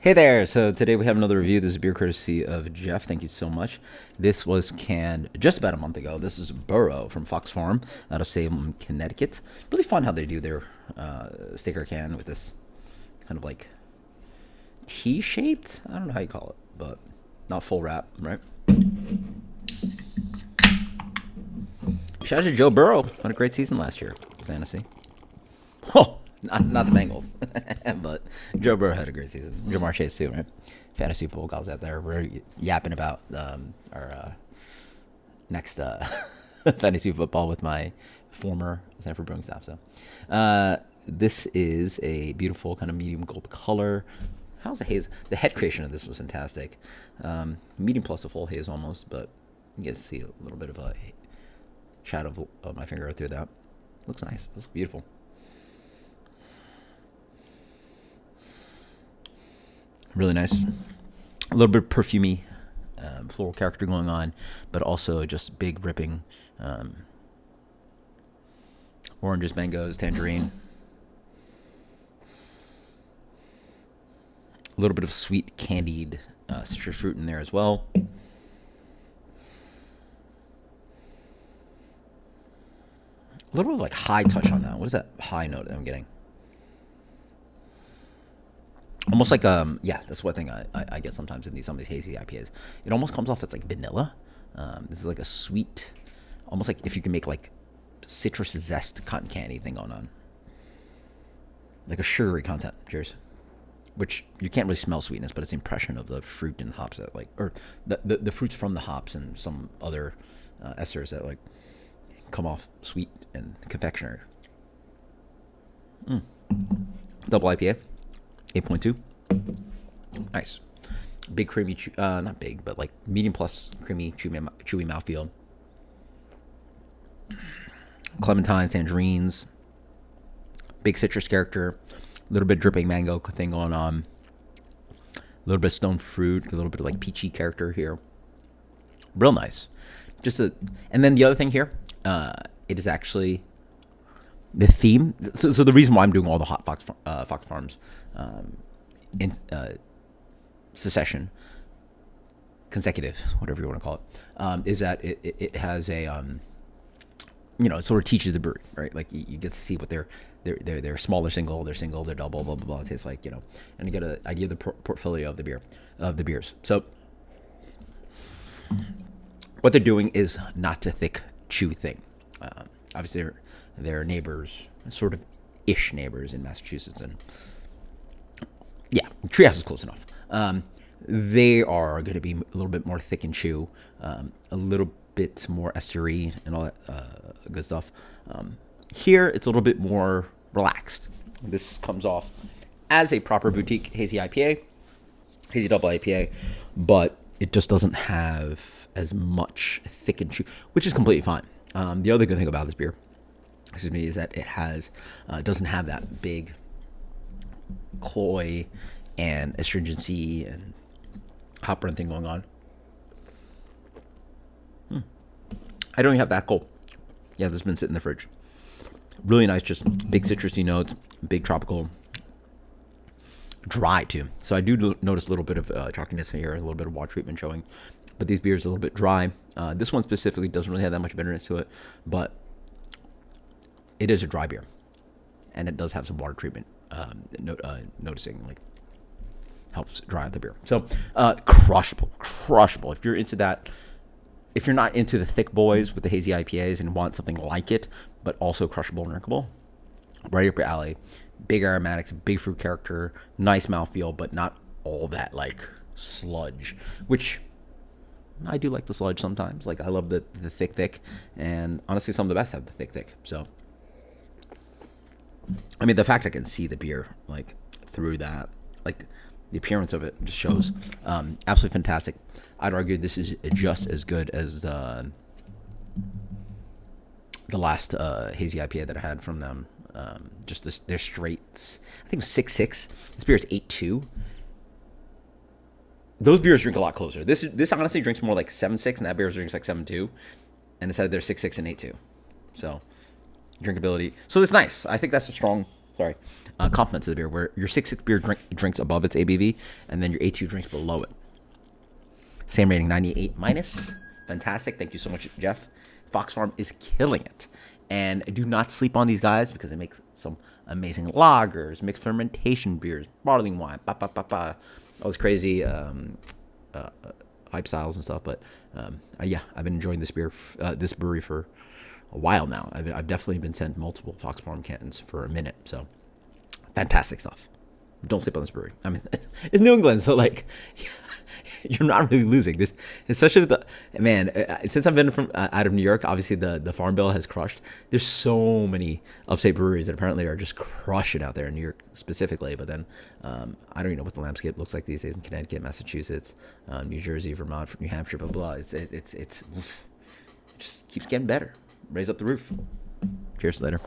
Hey there! So today we have another review. This is beer courtesy of Jeff. Thank you so much. This was canned just about a month ago. This is Burrow from Fox Farm out of Salem, Connecticut. Really fun how they do their sticker can with this kind of like T-shaped. I don't know how you call it, but not full wrap, right? Shout out to Joe Burrow. Had a great season last year, fantasy. Oh, not the Bengals, but Joe Burrow had a great season. Jamar Chase too, right? Fantasy football guys out there. We're yapping about our next fantasy football with my former Sanford Brewing staff. So this is a beautiful kind of medium gold color. How's the haze? The head creation of this was fantastic. Medium plus a full haze almost, but you get to see a little bit of a shadow of my finger through that. Looks nice. Looks beautiful. Really nice. A little bit perfumey, floral character going on, but also just big ripping oranges, mangoes, tangerine. A little bit of sweet candied citrus fruit in there as well. A little bit of like high touch on that. What is that high note that I'm getting? Almost like yeah, that's one thing I get sometimes in some of these hazy IPAs. It almost comes off as like vanilla. This is like a sweet, almost like if you can make like citrus zest cotton candy thing going on, like a sugary content. Cheers. Which you can't really smell sweetness, but it's the impression of the fruit and hops that like, or the fruits from the hops and some other esters that like come off sweet and confectionery. Double IPA. 8.2. Nice. Big creamy, not big, but like medium plus creamy, chewy mouthfeel. Clementines, tangerines. Big citrus character. A little bit dripping mango thing going on. A little bit of stone fruit. A little bit of like peachy character here. Real nice. And then the other thing here, it is actually the theme. So the reason why I'm doing all the hot Fox Farms in consecutive, whatever you want to call it, is that it has a it sort of teaches the brewery, right? Like you get to see what their smaller single, their double, blah blah blah. It tastes like, and you get an idea of the portfolio of the beers. So what they're doing is not a thick chew thing. Obviously, they're neighbors, sort of ish neighbors in Massachusetts, and yeah, Treehouse is close enough. They are going to be a little bit more thick and chew, a little bit more estery and all that good stuff. Here, it's a little bit more relaxed. This comes off as a proper boutique hazy IPA, hazy double IPA, but it just doesn't have as much thick and chew, which is completely fine. The other good thing about this beer, is that it doesn't have that big cloy and astringency and hop run thing going on. I don't even have that cold. Yeah, this has been sitting in the fridge. Really nice, just big citrusy notes, big tropical, dry too. So I do notice a little bit of chalkiness here, a little bit of water treatment showing, but these beers are a little bit dry. This one specifically doesn't really have that much bitterness to it, but it is a dry beer, and it does have some water treatment. Noticing like helps dry out the beer. So crushable. If you're into that, if you're not into the thick boys with the hazy IPAs and want something like it, but also crushable and drinkable, right up your alley. Big aromatics, big fruit character, nice mouthfeel, but not all that like sludge, which I do like the sludge sometimes. Like I love the thick, and honestly, some of the best have the thick. So, I mean, the fact I can see the beer like through that, like the appearance of it just shows. Absolutely fantastic. I'd argue this is just as good as the last hazy IPA that I had from them. Just their straights. I think it was 6.6. This beer is 8.2. Those beers drink a lot closer. This honestly drinks more like 7.6, and that beer drinks like 7.2. And instead they're 6.6 and 8.2. So drinkability. So it's nice. I think that's a strong sorry, compliments of the beer, where your 6.6 beer drinks above its ABV, and then your A2 drinks below it. Same rating, 98 minus. Fantastic. Thank you so much, Jeff. Fox Farm is killing it. And do not sleep on these guys because they make some amazing lagers, mixed fermentation beers, bottling wine, all this crazy hype styles and stuff. But yeah, I've been enjoying this beer, this brewery for a while now. I've definitely been sent multiple Fox Farm cans for a minute. So fantastic stuff. Don't sleep on this brewery. I mean, it's New England, so like, you're not really losing. There's, especially with the man. Since I've been from out of New York, obviously the Farm Bill has crushed. There's so many upstate breweries that apparently are just crushing out there in New York specifically. But then I don't even know what the landscape looks like these days in Connecticut, Massachusetts, New Jersey, Vermont, New Hampshire, blah blah. It just keeps getting better. Raise up the roof. Cheers later.